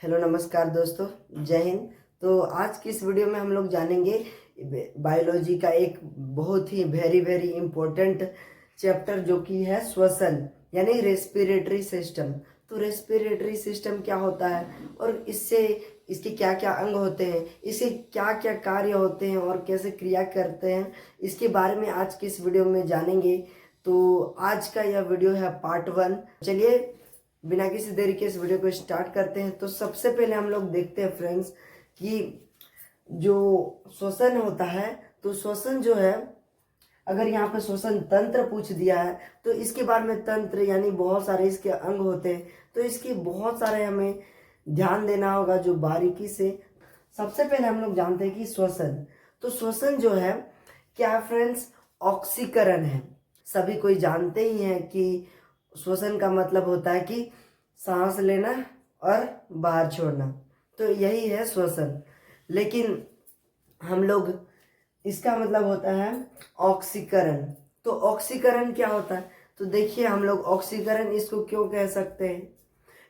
Hello नमस्कार दोस्तों, जय हिंद। तो आज की इस वीडियो में हम लोग जानेंगे बायोलॉजी का एक बहुत ही वेरी वेरी इम्पोर्टेंट चैप्टर जो कि है श्वसन यानी रेस्पिरेटरी सिस्टम। तो रेस्पिरेटरी सिस्टम क्या होता है और इससे इसके क्या क्या अंग होते हैं, इसके क्या क्या कार्य होते हैं और कैसे क्रिया करते हैं, इसके बारे में आज की इस वीडियो में जानेंगे। तो आज का यह वीडियो है पार्ट 1। चलिए बिना किसी देरी के इस वीडियो को स्टार्ट करते हैं। तो सबसे पहले हम लोग देखते हैं फ्रेंड्स कि जो श्वसन होता है, तो श्वसन जो है, अगर यहाँ पे श्वसन तंत्र पूछ दिया है तो इसके बारे में तंत्र यानी बहुत सारे इसके अंग होते हैं, तो इसके बहुत सारे हमें ध्यान देना होगा जो बारीकी से। सबसे पहले हम लोग जानते हैं कि श्वसन, तो श्वसन जो है क्या फ्रेंड्स, ऑक्सीकरण है। सभी कोई जानते ही हैं कि श्वसन का मतलब होता है कि सांस लेना और बाहर छोड़ना, तो यही है श्वसन। लेकिन हम लोग इसका मतलब होता है ऑक्सीकरण। तो ऑक्सीकरण क्या होता है, तो देखिए हम लोग ऑक्सीकरण इसको क्यों कह सकते हैं,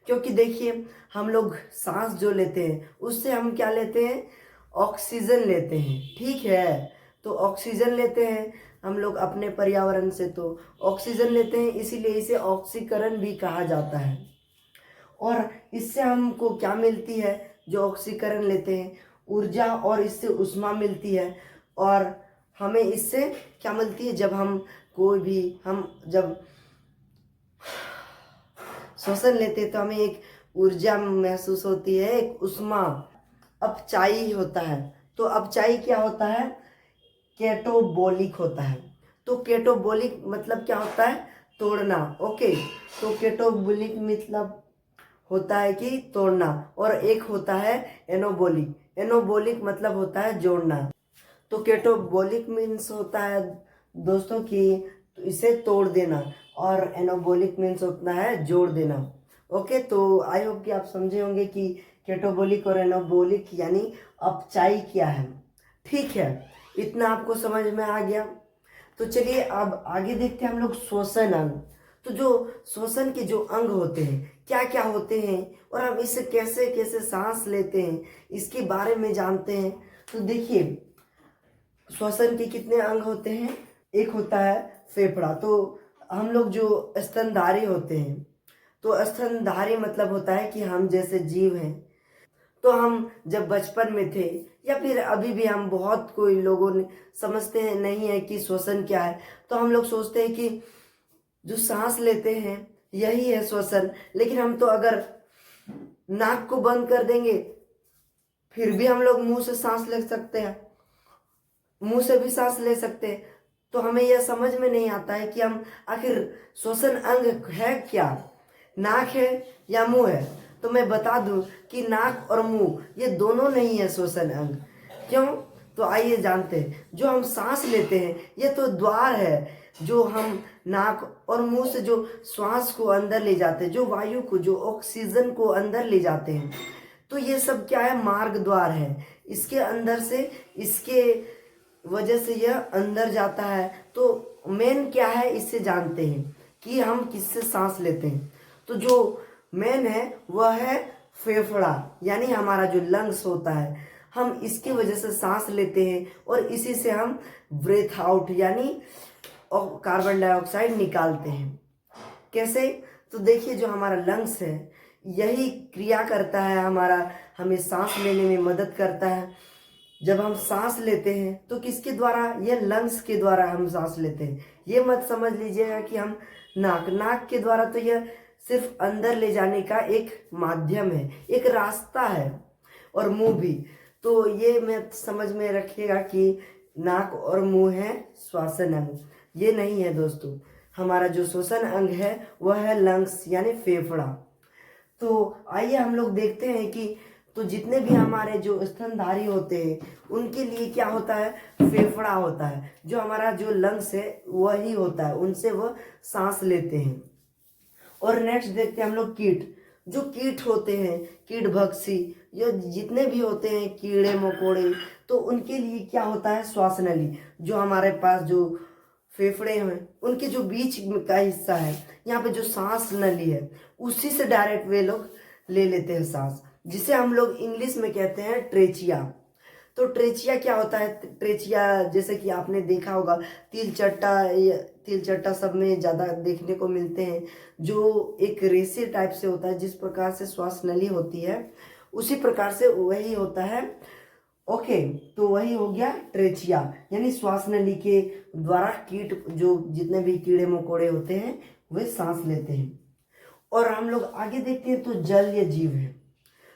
क्योंकि देखिए हम लोग सांस जो लेते हैं उससे हम क्या लेते हैं, ऑक्सीजन लेते हैं, ठीक है। तो ऑक्सीजन लेते हैं हम लोग अपने पर्यावरण से, तो ऑक्सीजन लेते हैं, इसीलिए इसे ऑक्सीकरण भी कहा जाता है। और इससे हमको क्या मिलती है, जो ऑक्सीकरण लेते हैं, ऊर्जा और इससे ऊष्मा मिलती है। और हमें इससे क्या मिलती है, जब हम कोई भी जब श्वसन लेते हैं तो हमें एक ऊर्जा महसूस होती है, एक ऊष्मा, अपचाई होता है। तो अपचाई क्या होता है, केटोबोलिक होता है। तो केटोबोलिक मतलब क्या होता है, तोड़ना, ओके। तो केटोबोलिक मतलब होता है कि तोड़ना, और एक होता है एनोबोलिक। एनोबोलिक मतलब होता है जोड़ना। तो केटोबोलिक मीन्स होता है दोस्तों कि इसे तोड़ देना, और एनोबोलिक मीन्स होता है जोड़ देना, ओके। तो आई होप कि आप समझे होंगे कि केटोबोलिक और एनोबोलिक यानी अपचाई क्या है, ठीक है। इतना आपको समझ में आ गया। तो चलिए अब आगे देखते हैं हम लोग श्वसन अंग। तो जो श्वसन के जो अंग होते हैं क्या क्या होते हैं और हम इससे कैसे कैसे सांस लेते हैं, इसके बारे में जानते हैं। तो देखिए श्वसन के कितने अंग होते हैं, एक होता है फेफड़ा। तो हम लोग जो स्तनधारी होते हैं, तो स्तनधारी मतलब होता है कि हम जैसे जीव हैं। तो हम जब बचपन में थे या फिर अभी भी हम बहुत कोई लोगों ने समझते हैं नहीं है कि श्वसन क्या है, तो हम लोग सोचते हैं कि जो सांस लेते हैं यही है श्वसन। लेकिन हम तो अगर नाक को बंद कर देंगे फिर भी हम लोग मुंह से सांस ले सकते हैं, मुंह से भी सांस ले सकते हैं। तो हमें यह समझ में नहीं आता है कि हम आखिर श्वसन अंग है क्या, नाक है या मुंह है। तो मैं बता दूं कि नाक और मुंह ये दोनों नहीं है श्वसन अंग। क्यों, तो आइए जानते हैं। जो हम सांस लेते हैं ये तो द्वार है, जो हम नाक और मुंह से जो श्वास को अंदर ले जाते हैं, जो वायु को, जो ऑक्सीजन को अंदर ले जाते हैं, तो ये सब क्या है, मार्ग द्वार है। इसके अंदर से, इसके वजह से यह अंदर जाता है। तो मेन क्या है इससे जानते हैं कि हम किससे सांस लेते हैं। तो जो मेन है वह है फेफड़ा, यानी हमारा जो लंग्स होता है, हम इसकी वजह से सांस लेते हैं और इसी से हम ब्रेथ आउट यानी कार्बन डाइऑक्साइड निकालते हैं। कैसे, तो देखिए जो हमारा लंग्स है यही क्रिया करता है, हमारा हमें सांस लेने में मदद करता है। जब हम सांस लेते हैं तो किसके द्वारा, ये लंग्स के द्वारा हम सांस लेते हैं। ये मत समझ लीजिएगा कि हम नाक के द्वारा, तो यह सिर्फ अंदर ले जाने का एक माध्यम है, एक रास्ता है। और मुंह भी, तो ये मैं समझ में रखिएगा कि नाक और मुंह है श्वसन अंग, ये नहीं है दोस्तों। हमारा जो श्वसन अंग है वह है लंग्स यानी फेफड़ा। तो आइए हम लोग देखते हैं कि तो जितने भी हमारे जो स्तनधारी होते हैं उनके लिए क्या होता है, फेफड़ा होता है। जो हमारा जो लंग्स है वही होता है, उनसे वह सांस लेते हैं। और नेक्स्ट देखते हैं हम लोग कीट। जो कीट होते हैं, कीट भक्षी, ये जितने भी होते हैं कीड़े मकोड़े, तो उनके लिए क्या होता है, श्वास नली। जो हमारे पास जो फेफड़े हैं उनके जो बीच का हिस्सा है, यहाँ पे जो सांस नली है, उसी से डायरेक्ट वे लोग ले लेते हैं सांस। जिसे हम लोग इंग्लिश में कहते हैं ट्रेचिया। तो ट्रेचिया क्या होता है? ट्रेचिया जैसे कि आपने देखा होगा तिल चट्टा सब में ज़्यादा देखने को मिलते हैं, जो एक रेसे टाइप से होता है। जिस प्रकार से श्वास नली होती है उसी प्रकार से वही होता है। ओके, तो वही हो गया ट्रेचिया, यानी श्वास नली के द्वारा कीट, जो जितने भी कीड़े मकोड़े होते हैं वे सांस लेते हैं। और हम लोग आगे देखते हैं तो जलीय जीव है।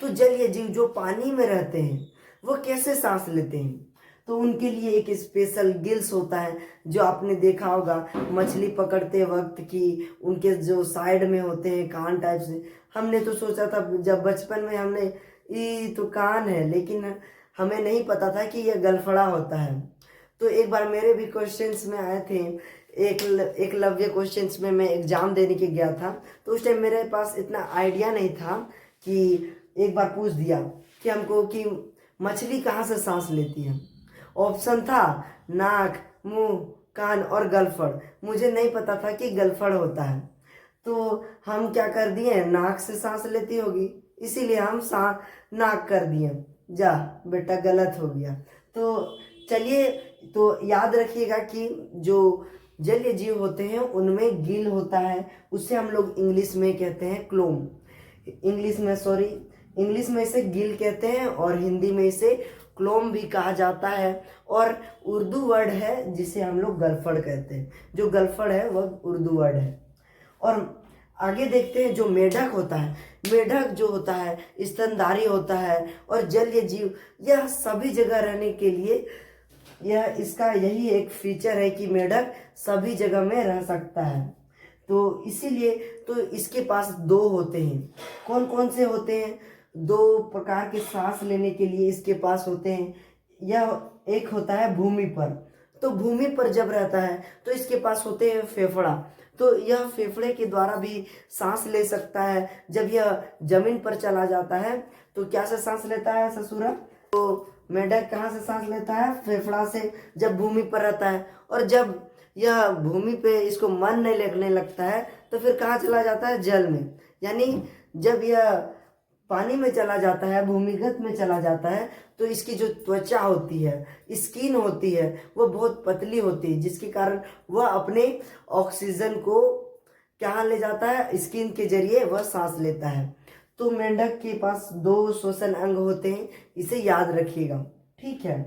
तो जलीय जीव जो पानी में रहते हैं वो कैसे सांस लेते हैं? तो उनके लिए एक स्पेशल गिल्स होता है, जो आपने देखा होगा मछली पकड़ते वक्त कि उनके जो साइड में होते हैं कान टाइप से। हमने तो सोचा था जब बचपन में, हमने ये तो कान है, लेकिन हमें नहीं पता था कि यह गलफड़ा होता है। तो एक बार मेरे भी क्वेश्चंस में आए थे, एकलव्य क्वेश्चंस में मैं एग्जाम देने के गया था, तो उस टाइम मेरे पास इतना आइडिया नहीं था कि एक बार पूछ दिया कि हमको कि मछली कहाँ से सांस लेती है। ऑप्शन था नाक, मुंह, कान और गलफड़। मुझे नहीं पता था कि गलफड़ होता है, तो हम क्या कर दिए, नाक से सांस लेती होगी, इसीलिए हम नाक कर दिए। जा बेटा, गलत हो गया। तो चलिए, तो याद रखिएगा कि जो जलीय जीव होते हैं उनमें गिल होता है, उसे हम लोग इंग्लिश में कहते हैं क्लोम। इंग्लिश में इसे गिल कहते हैं और हिंदी में इसे क्लोम भी कहा जाता है। और उर्दू वर्ड है जिसे हम लोग गलफड़ कहते हैं। जो गलफड़ है वह उर्दू वर्ड है। और आगे देखते हैं जो मेढक होता है। मेढक जो होता है स्तनधारी होता है और जलीय जीव, यह सभी जगह रहने के लिए यह इसका यही एक फीचर है कि मेढक सभी जगह में रह सकता है। तो इसीलिए तो इसके पास दो होते हैं। कौन कौन से होते हैं? दो प्रकार के सांस लेने के लिए इसके पास होते हैं। यह एक होता है भूमि पर। तो भूमि पर जब रहता है तो इसके पास होते हैं फेफड़ा। तो यह फेफड़े के द्वारा भी सांस ले सकता है। जब यह जमीन पर चला जाता है तो क्या से सांस लेता है ससुरा? तो मेढक कहाँ से सांस लेता है? फेफड़ा से, जब भूमि पर रहता है। और जब यह भूमि पे इसको मन नहीं लगने लगता है तो फिर कहाँ चला जाता है? जल में। यानी जब यह पानी में चला जाता है, भूमिगत में चला जाता है, तो इसकी जो त्वचा होती है, स्किन होती है, वो बहुत पतली होती है, जिसके कारण वह अपने ऑक्सीजन को कहाँ ले जाता है? स्किन के जरिए वह सांस लेता है। तो मेंढक के पास दो श्वसन अंग होते हैं, इसे याद रखिएगा, ठीक है।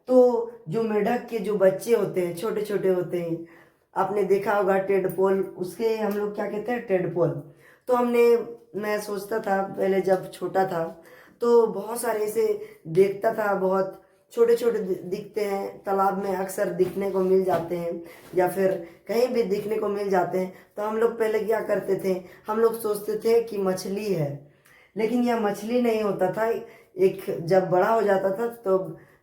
तो जो मेढक के जो बच्चे होते हैं छोटे छोटे होते हैं, आपने देखा होगा टेडपोल, उसके हम लोग क्या कहते हैं? टेडपोल। तो मैं सोचता था पहले जब छोटा था तो बहुत सारे ऐसे देखता था, बहुत छोटे छोटे दिखते हैं, तालाब में अक्सर दिखने को मिल जाते हैं या फिर कहीं भी दिखने को मिल जाते हैं। तो हम लोग पहले क्या करते थे, हम लोग सोचते थे कि मछली है, लेकिन यह मछली नहीं होता था। एक जब बड़ा हो जाता था तो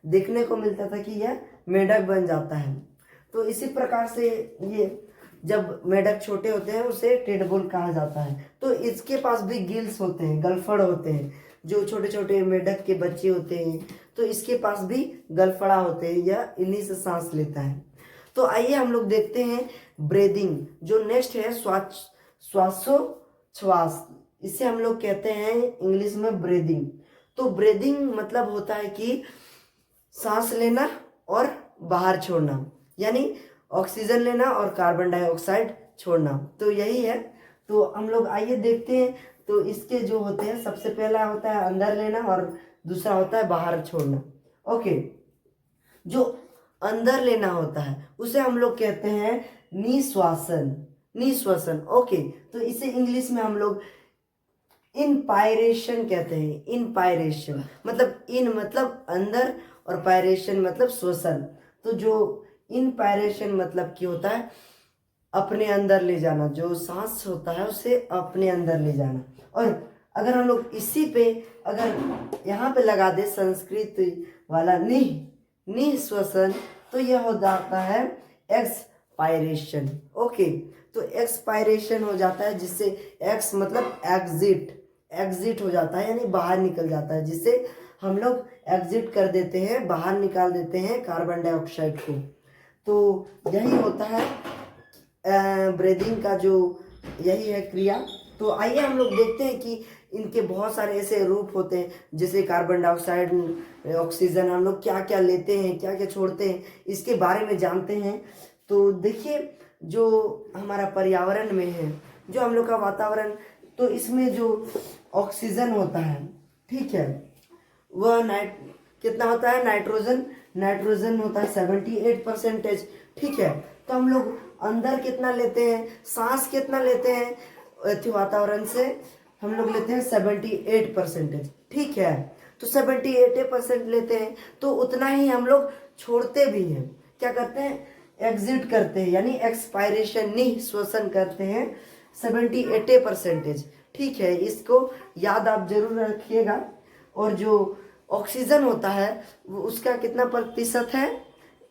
देखने को मिलता था कि यह मेढक बन जाता है। तो इसी प्रकार से ये जब मेढक छोटे होते हैं उसे टेडपोल कहा जाता है। तो इसके पास भी गिल्स होते हैं, गलफड़ होते हैं, जो छोटे छोटे मेढक के बच्चे होते हैं, तो इसके पास भी गलफड़ा होते हैं, यह इन्हीं से सांस लेता है। तो आइए हम लोग देखते हैं ब्रीदिंग। जो नेक्स्ट है श्वासोच्छ्वास, इसे हम लोग कहते हैं इंग्लिश में ब्रीदिंग। तो ब्रीदिंग मतलब होता है कि सांस लेना और बाहर छोड़ना, यानी ऑक्सीजन लेना और कार्बन डाइऑक्साइड छोड़ना, तो यही है। तो हम लोग आइए देखते हैं। तो इसके जो होते हैं, सबसे पहला होता है अंदर लेना और दूसरा होता है बाहर छोड़ना। ओके, जो अंदर लेना होता है उसे हम लोग कहते हैं निश्वासन। ओके, तो इसे इंग्लिश में हम लोग इनपायरेशन कहते हैं। इनपायरेशन मतलब इन मतलब अंदर और पायरेशन मतलब श्वसन। तो जो इनपायरेशन मतलब क्या होता है? अपने अंदर ले जाना, जो सांस होता है उसे अपने अंदर ले जाना। और अगर हम लोग इसी पे अगर यहाँ पे लगा दे संस्कृत वाला निश्वसन, तो यह हो जाता है एक्सपायरेशन। ओके, तो एक्सपायरेशन हो जाता है, जिससे एक्स मतलब एग्जिट हो जाता है, यानी बाहर निकल जाता है, जिससे हम लोग एग्जिट कर देते हैं, बाहर निकाल देते हैं कार्बन डाइऑक्साइड को। तो यही होता है ब्रीदिंग का जो यही है क्रिया। तो आइए हम लोग देखते हैं कि इनके बहुत सारे ऐसे रूप होते हैं, जैसे कार्बन डाइऑक्साइड, ऑक्सीजन, हम लोग क्या क्या लेते हैं, क्या क्या छोड़ते हैं, इसके बारे में जानते हैं। तो देखिए, जो हमारा पर्यावरण में है, जो हम लोग का वातावरण, तो इसमें जो ऑक्सीजन होता है, ठीक है, वह कितना होता है, नाइट्रोजन होता है 78%, ठीक है। तो हम लोग अंदर कितना लेते हैं, सांस कितना लेते हैं वातावरण से, हम लोग लेते हैं 78%, ठीक है। तो 78% लेते हैं, तो उतना ही हम लोग छोड़ते भी हैं, क्या करते हैं, एग्जिट करते हैं, यानी एक्सपायरेशन, निःश्वसन करते हैं 78%, ठीक है। इसको याद आप जरूर रखिएगा। और जो ऑक्सीजन होता है वो उसका कितना प्रतिशत है,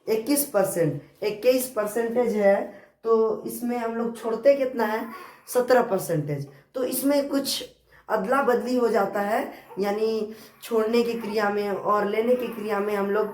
21% है। तो इसमें हम लोग छोड़ते कितना है, 17%। तो इसमें कुछ अदला बदली हो जाता है, यानी छोड़ने की क्रिया में और लेने की क्रिया में हम लोग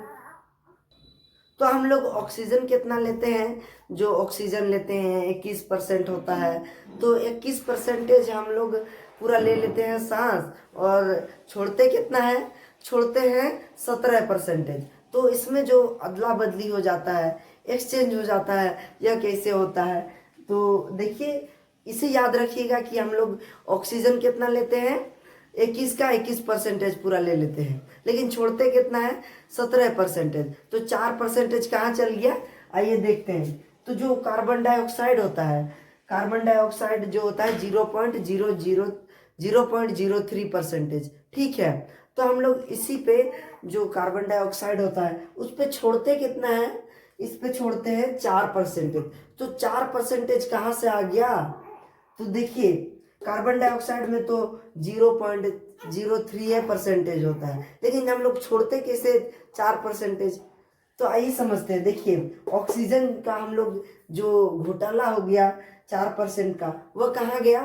ऑक्सीजन कितना लेते हैं, जो ऑक्सीजन लेते हैं 21% होता है। तो 21% हम लोग पूरा ले लेते हैं सांस, और छोड़ते कितना है, छोड़ते हैं 17%। तो इसमें जो अदला बदली हो जाता है, एक्सचेंज हो जाता है, यह कैसे होता है, तो देखिए, इसे याद रखिएगा कि हम लोग ऑक्सीजन कितना लेते हैं, 21% पूरा ले लेते हैं, लेकिन छोड़ते कितना है, 17%। तो 4% कहाँ चल गया, आइए देखते हैं। तो जो कार्बन डाइऑक्साइड होता है, कार्बन डाइऑक्साइड जो होता है 0.03%, ठीक है। तो हम लोग इसी पे, जो कार्बन डाइऑक्साइड होता है उस पे छोड़ते कितना है, इस पे छोड़ते हैं 4%। तो 4% कहाँ से आ गया, तो देखिए, कार्बन डाइऑक्साइड में तो 0.03% होता है, लेकिन हम लोग छोड़ते कैसे 4%। तो आइए समझते हैं। देखिए, ऑक्सीजन का हम लोग जो घोटाला हो गया 4% का, वह कहाँ गया,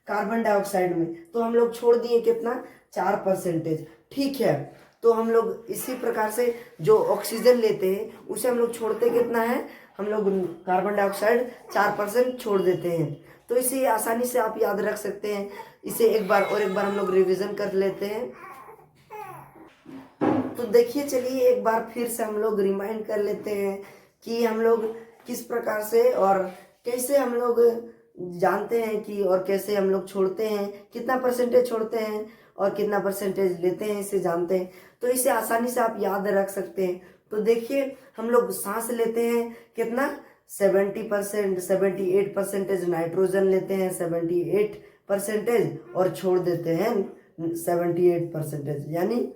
कार्बन डाइऑक्साइड में। तो हम लोग छोड़ दिए कितना, 4%, ठीक है। तो हम लोग इसी प्रकार से जो ऑक्सीजन लेते हैं उसे हम लोग छोड़ते कितना है, हम लोग कार्बन डाइऑक्साइड 4% छोड़ देते हैं। तो इसे आसानी से आप याद रख सकते हैं। इसे एक बार हम लोग रिवीजन कर लेते हैं। तो देखिए, चलिए एक बार फिर से हम लोग रिमाइंड कर लेते हैं कि हम लोग किस प्रकार से और कैसे हम लोग जानते हैं कि, और कैसे हम लोग छोड़ते हैं, कितना परसेंटेज छोड़ते हैं और कितना परसेंटेज लेते हैं, इसे जानते हैं। तो इसे आसानी से आप याद रख सकते हैं। तो देखिए, हम लोग सांस लेते हैं कितना, 78% नाइट्रोजन लेते हैं 78%, और छोड़ देते हैं 78%, यानी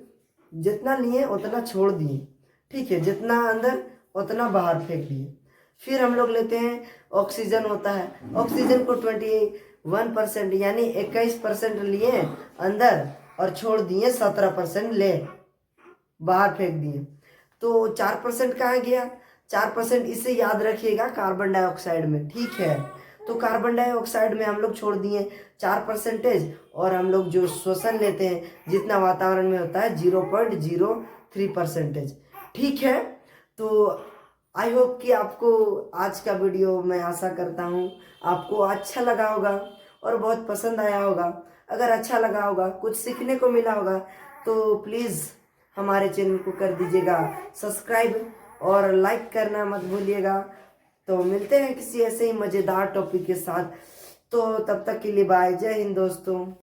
जितना लिए उतना छोड़ दिए, ठीक है, जितना अंदर उतना बाहर फेंक दिए। फिर हम लोग लेते हैं ऑक्सीजन होता है, ऑक्सीजन को 21% यानी 21% लिए अंदर और छोड़ दिए 17% ले बाहर फेंक दिए। तो 4% कहाँ गया, 4% इसे याद रखिएगा कार्बन डाइऑक्साइड में, ठीक है। तो कार्बन डाइऑक्साइड में हम लोग छोड़ दिए 4%, और हम लोग जो श्वसन लेते हैं जितना वातावरण में होता है 0.03%, ठीक है। तो आई होप कि आपको आज का वीडियो, मैं आशा करता हूँ आपको अच्छा लगा होगा और बहुत पसंद आया होगा। अगर अच्छा लगा होगा, कुछ सीखने को मिला होगा, तो प्लीज़ हमारे चैनल को कर दीजिएगा सब्सक्राइब और लाइक करना मत भूलिएगा। तो मिलते हैं किसी ऐसे ही मज़ेदार टॉपिक के साथ। तो तब तक के लिए बाय, जय हिंद दोस्तों।